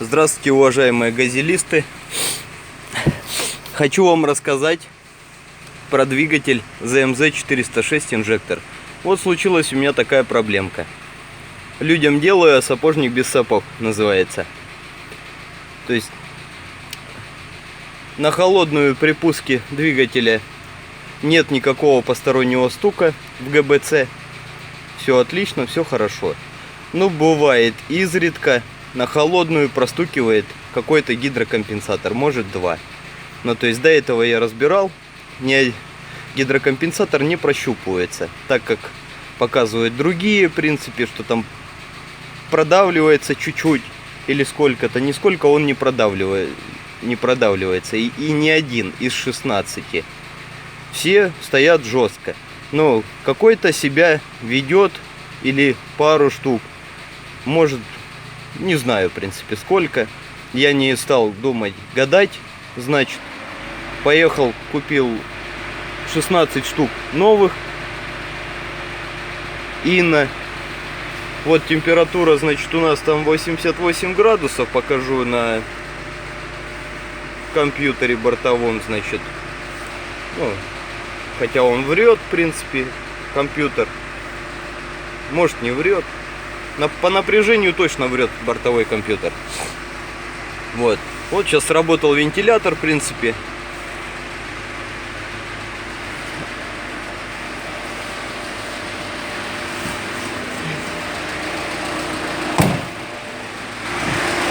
Здравствуйте, уважаемые газелисты! Хочу вам рассказать про двигатель ZMZ 406 инжектор. Вот случилась у меня такая проблемка. Людям делаю, а сапожник без сапог называется. То есть на холодную при пуске двигателя нет никакого постороннего стука в ГБЦ. Все отлично, все хорошо. Но бывает изредка на холодную простукивает какой-то гидрокомпенсатор, может два. Но то есть до этого я разбирал, гидрокомпенсатор не прощупывается, так как показывают другие, в принципе, что там продавливается чуть-чуть или сколько-то, нисколько он не продавливается. И ни один из 16. Все стоят жестко. Но какой-то себя ведет или пару штук. Может, не знаю, в принципе, сколько. Я не стал думать, гадать. Значит, поехал, купил 16 штук новых. Инна. Вот температура, значит, у нас там 88 градусов. Покажу на компьютере бортовом, значит. Ну, хотя он врет, в принципе, компьютер. Может, не врет. По напряжению точно врет бортовой компьютер. Вот сейчас сработал вентилятор, в принципе.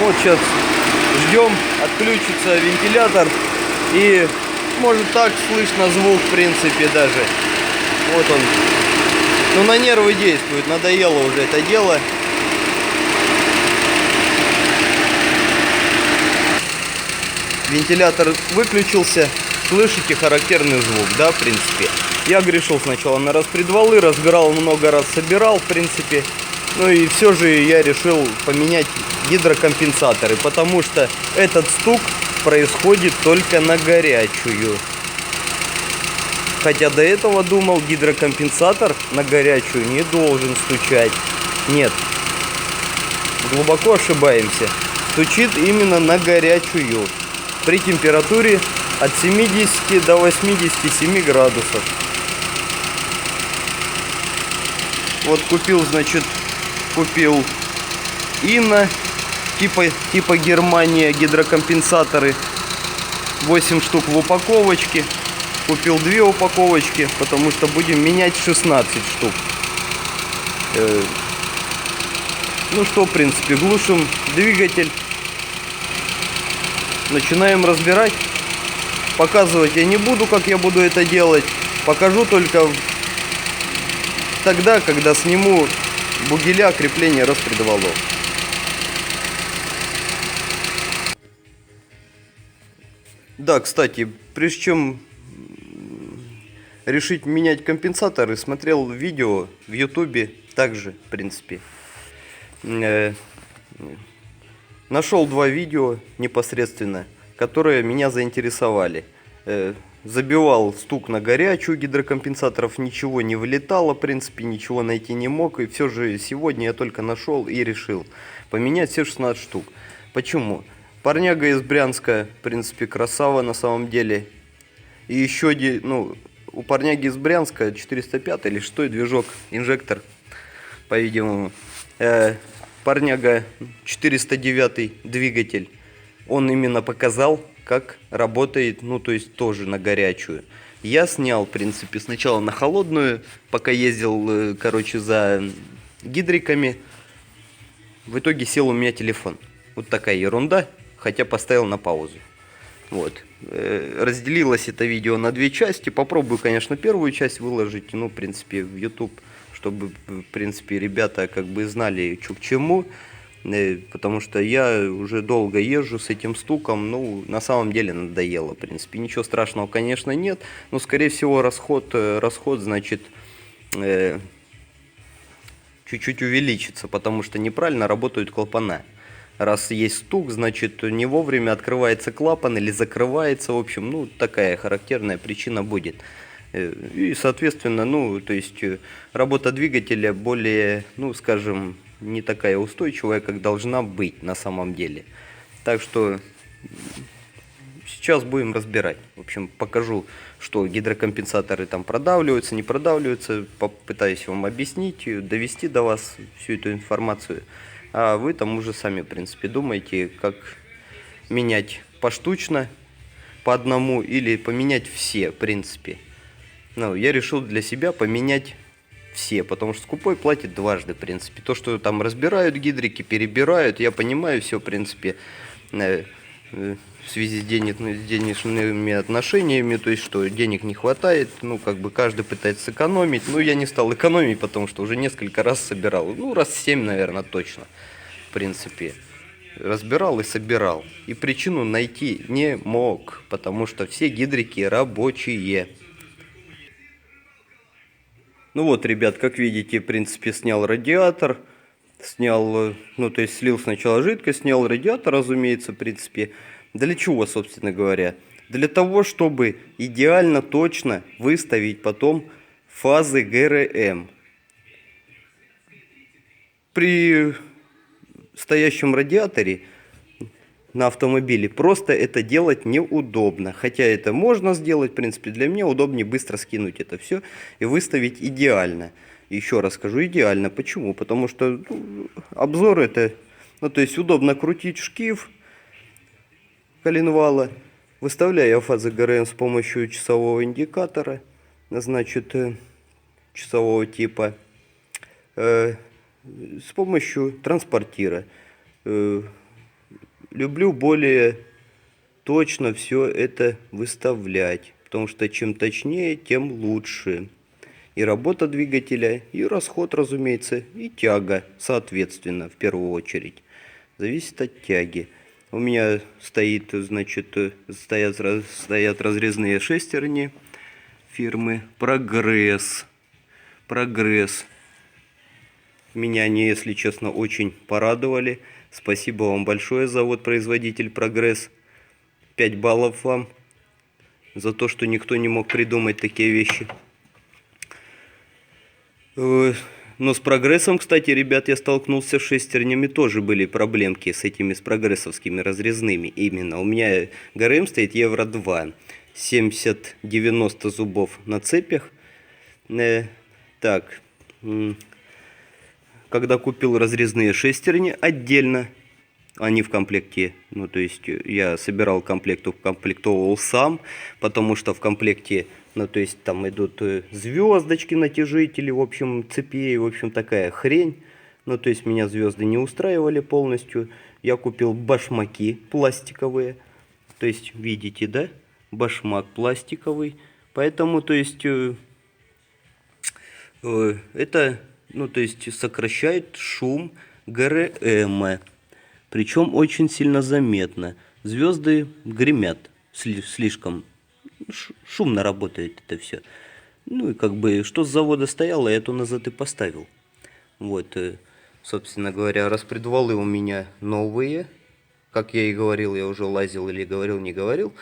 Вот сейчас ждем, отключится вентилятор. И может так слышно звук, в принципе, даже. Вот он. Ну, на нервы действует, надоело уже это дело. Вентилятор выключился, слышите характерный звук, да, в принципе. Я грешил сначала на распредвалы, разбирал много раз, собирал, в принципе. Ну и все же я решил поменять гидрокомпенсаторы, потому что этот стук происходит только на горячую. Хотя до этого думал, гидрокомпенсатор на горячую не должен стучать. Нет, глубоко ошибаемся. Стучит именно на горячую. При температуре от 70 до 87 градусов. Вот купил, значит, Инна, типа Германия, гидрокомпенсаторы. 8 штук в упаковочке. Купил 2 упаковочки, потому что будем менять 16 штук. Ну что, в принципе, глушим двигатель. Начинаем разбирать. Показывать я не буду, как я буду это делать. Покажу только тогда, когда сниму бугеля крепления распредвалов. Да, кстати, прежде чем решить менять компенсаторы, смотрел видео в ютубе также, в принципе. Нашел 2 видео непосредственно, которые меня заинтересовали. Забивал стук на горячую, гидрокомпенсаторов ничего не вылетало, в принципе, ничего найти не мог. И все же сегодня я только нашел и решил поменять все 16 штук. Почему? Парняга из Брянска, в принципе, красава на самом деле. И еще, ну, у парняги из Брянска 405 или 6 движок, инжектор, по-видимому. Парняга 409 двигатель. Он именно показал, как работает, ну, то есть тоже на горячую. Я снял, в принципе, сначала на холодную, пока ездил, короче, за гидриками. В итоге сел у меня телефон. Вот такая ерунда, хотя поставил на паузу. Вот. Разделилось это видео на 2 части. Попробую, конечно, первую часть выложить, ну, в принципе, в YouTube, чтобы, в принципе, ребята как бы знали, что к чему. Потому что я уже долго езжу с этим стуком. Ну, на самом деле надоело, в принципе. Ничего страшного, конечно, нет. Но, скорее всего, расход значит, чуть-чуть увеличится, потому что неправильно работают клапана. Раз есть стук, значит, не вовремя открывается клапан или закрывается. В общем, ну, такая характерная причина будет. И, соответственно, ну, то есть работа двигателя более, ну, скажем, не такая устойчивая, как должна быть на самом деле. Так что сейчас будем разбирать. В общем, покажу, что гидрокомпенсаторы там продавливаются, не продавливаются. Попытаюсь вам объяснить, довести до вас всю эту информацию. А вы там уже сами, в принципе, думаете, как менять поштучно, по одному, или поменять все, в принципе. Ну, я решил для себя поменять все, потому что скупой платит дважды, в принципе. То, что там разбирают гидрики, перебирают, я понимаю все, в принципе, в связи с денежными отношениями, то есть, что денег не хватает, ну, как бы каждый пытается сэкономить, но я не стал экономить, потому что уже несколько раз собирал, ну, раз 7, наверное, точно, в принципе, разбирал и собирал, и причину найти не мог, потому что все гидрики рабочие. Ну вот, ребят, как видите, в принципе, снял радиатор, снял, ну, то есть слил сначала жидкость, снял радиатор, разумеется, в принципе. Для чего, собственно говоря? Для того, чтобы идеально точно выставить потом фазы ГРМ. При стоящем радиаторе на автомобиле просто это делать неудобно. Хотя это можно сделать, в принципе, для меня удобнее быстро скинуть это все и выставить идеально. Еще раз скажу, идеально. Почему? Потому что обзор это, ну, то есть удобно крутить шкив коленвала, выставляя фазы ГРМ с помощью часового индикатора, значит, часового типа, с помощью транспортира. Люблю более точно все это выставлять, потому что чем точнее, тем лучше. И работа двигателя, и расход, разумеется, и тяга, соответственно, в первую очередь. Зависит от тяги. У меня стоит, значит, стоят разрезные шестерни фирмы Прогресс. Прогресс. Меня они, если честно, очень порадовали. Спасибо вам большое, завод-производитель Прогресс. 5 баллов вам за то, что никто не мог придумать такие вещи. Но с Прогрессом, кстати, ребят, я столкнулся с шестернями, тоже были проблемки с этими, с прогрессовскими разрезными. Именно у меня ГРМ стоит Евро 2, 70-90 зубов на цепях. Так, когда купил разрезные шестерни отдельно, они в комплекте, ну, то есть я собирал комплект, укомплектовывал сам, потому что в комплекте, ну, то есть там идут звездочки, натяжители, в общем, цепей, в общем, такая хрень. Ну, то есть меня звезды не устраивали полностью. Я купил башмаки пластиковые, то есть, видите, да, башмак пластиковый. Поэтому, то есть, это, ну, то есть, сокращает шум ГРМ. Причем очень сильно заметно. Звезды гремят слишком. Шумно работает это все. Ну и как бы, что с завода стояло, я то назад и поставил. Вот, собственно говоря, распредвалы у меня новые. Как я и говорил, я уже лазил или говорил, не говорил.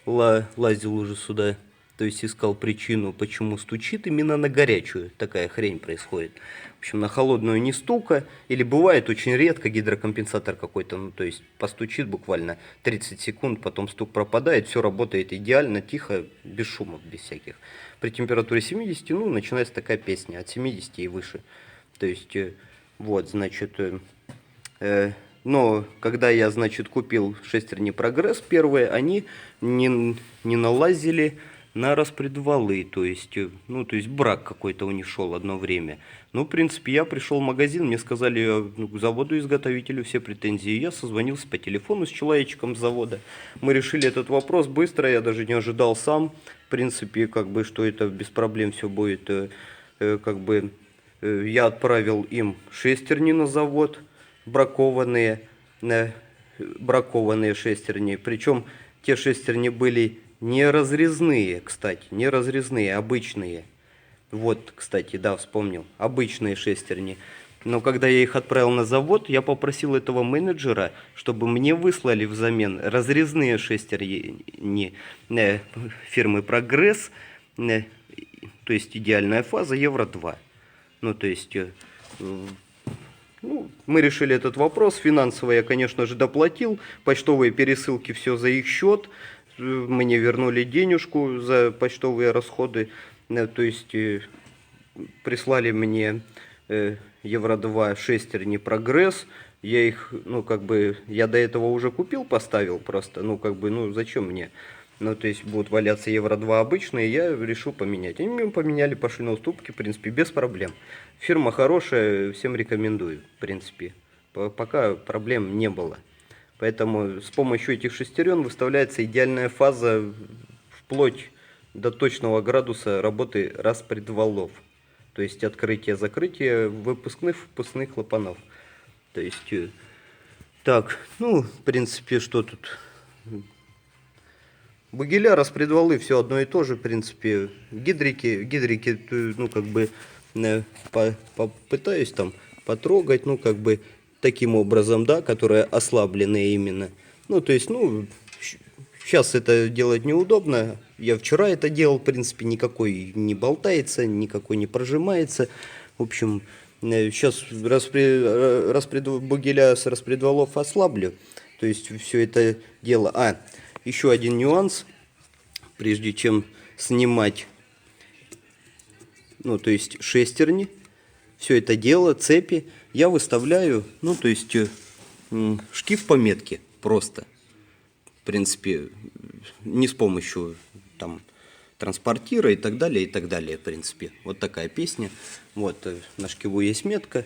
Лазил уже сюда, то есть искал причину, почему стучит именно на горячую. Такая хрень происходит. В общем, на холодную не стука. Или бывает очень редко гидрокомпенсатор какой-то, ну, то есть постучит буквально 30 секунд, потом стук пропадает, все работает идеально, тихо, без шумов, без всяких. При температуре 70, ну, начинается такая песня, от 70 и выше. То есть, вот, значит, но когда я, значит, купил шестерни Прогресс первые, они не налазили на распредвалы, то есть, ну, то есть брак какой-то у них шел одно время. Ну, в принципе, я пришел в магазин, мне сказали, ну, к заводу-изготовителю все претензии. Я созвонился по телефону с человечком с завода. Мы решили этот вопрос быстро, я даже не ожидал сам. В принципе, как бы, что это без проблем все будет. Как бы, я отправил им шестерни на завод, бракованные шестерни. Причем те шестерни были не разрезные, кстати, не разрезные, обычные. Вот, кстати, да, вспомнил, обычные шестерни. Но когда я их отправил на завод, я попросил этого менеджера, чтобы мне выслали взамен разрезные шестерни фирмы Прогресс, то есть идеальная фаза Евро 2. Ну, то есть, ну, мы решили этот вопрос. Финансово я, конечно же, доплатил. Почтовые пересылки все за их счет. Мне вернули денежку за почтовые расходы. То есть прислали мне Евро 2 шестерни Прогресс. Я их, ну, как бы, я до этого уже купил, поставил просто. Ну, как бы, ну, зачем мне? Ну, то есть будут валяться Евро 2 обычные, я решил поменять. Они мне поменяли, пошли на уступки, в принципе, без проблем. Фирма хорошая, всем рекомендую, в принципе. Пока проблем не было. Поэтому с помощью этих шестерен выставляется идеальная фаза вплоть до точного градуса работы распредвалов. То есть открытие-закрытие выпускных клапанов. То есть, так, ну, в принципе, что тут? Бугеля, распредвалы, все одно и то же, в принципе. Гидрики, ну, как бы, попытаюсь там потрогать, ну, как бы, таким образом, да, которые ослаблены именно. Ну, то есть, ну, сейчас это делать неудобно. Я вчера это делал, в принципе, никакой не болтается, никакой не прожимается. В общем, сейчас бугеля с распредвалов ослаблю. То есть, все это дело... еще один нюанс, прежде чем снимать, ну, то есть шестерни, все это дело, цепи, я выставляю, ну, то есть шкив по метке просто. В принципе, не с помощью там транспортира и так далее, в принципе. Вот такая песня. Вот, на шкиву есть метка.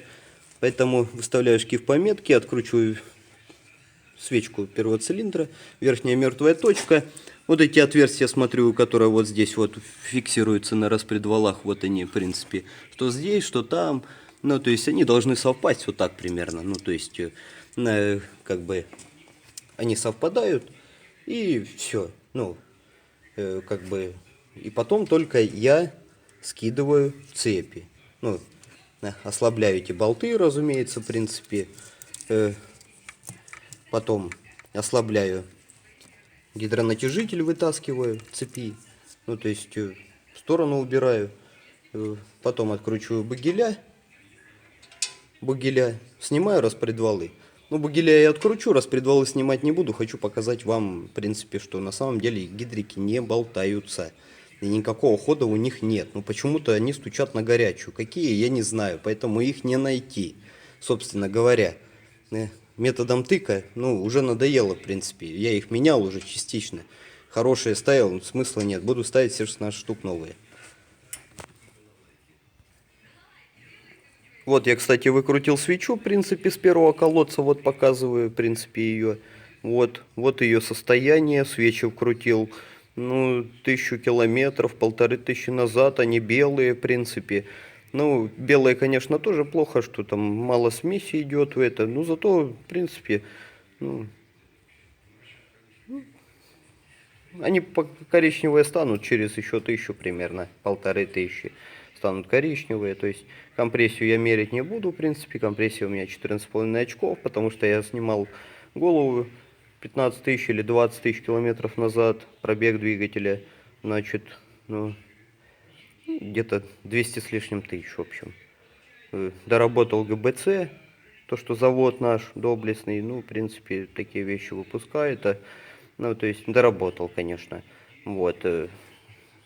Поэтому выставляю шкив по метке, откручиваю свечку первого цилиндра, верхняя мертвая точка. Вот эти отверстия, смотрю, которые вот здесь вот фиксируются на распредвалах, вот они, в принципе, что здесь, что там. Ну, то есть они должны совпасть вот так примерно. Ну, то есть, как бы, они совпадают, и все. Ну, как бы, и потом только я скидываю цепи. Ну, ослабляю эти болты, разумеется, в принципе. Потом ослабляю гидронатяжитель, вытаскиваю цепи. Ну, то есть в сторону убираю. Потом откручиваю бугеля. Снимаю распредвалы. Ну, бугеля я откручу, распредвалы снимать не буду. Хочу показать вам, в принципе, что на самом деле гидрики не болтаются. И никакого хода у них нет. Но почему-то они стучат на горячую. Какие, я не знаю. Поэтому их не найти, собственно говоря. Методом тыка, ну, уже надоело, в принципе. Я их менял уже частично. Хорошие ставил, смысла нет. Буду ставить все 16 штук новые. Вот я, кстати, выкрутил свечу, в принципе, с первого колодца. Вот показываю, в принципе, ее. Вот ее состояние. Свечи вкрутил, ну, 1000 километров, 1500 назад. Они белые, в принципе. Ну, белые, конечно, тоже плохо, что там мало смеси идет в это. Но зато, в принципе, ну, они коричневые станут через еще 1000 примерно, 1500 станут коричневые. То есть компрессию я мерить не буду, в принципе. Компрессия у меня 14,5 очков, потому что я снимал голову 15 тысяч или 20 тысяч километров назад, пробег двигателя, значит, ну, где-то 200 с лишним тысяч, в общем. Доработал ГБЦ, то, что завод наш доблестный, ну, в принципе, такие вещи выпускает. Ну, то есть, доработал, конечно. Вот.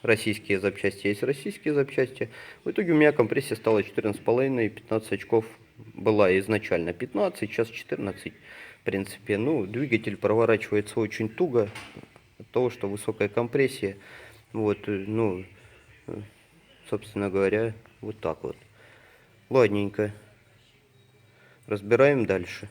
Российские запчасти есть российские запчасти. В итоге у меня компрессия стала 14,5, 15 очков была изначально 15, сейчас 14. В принципе, ну, двигатель проворачивается очень туго от того, что высокая компрессия. Вот, ну, собственно говоря, вот так вот. Ладненько. Разбираем дальше.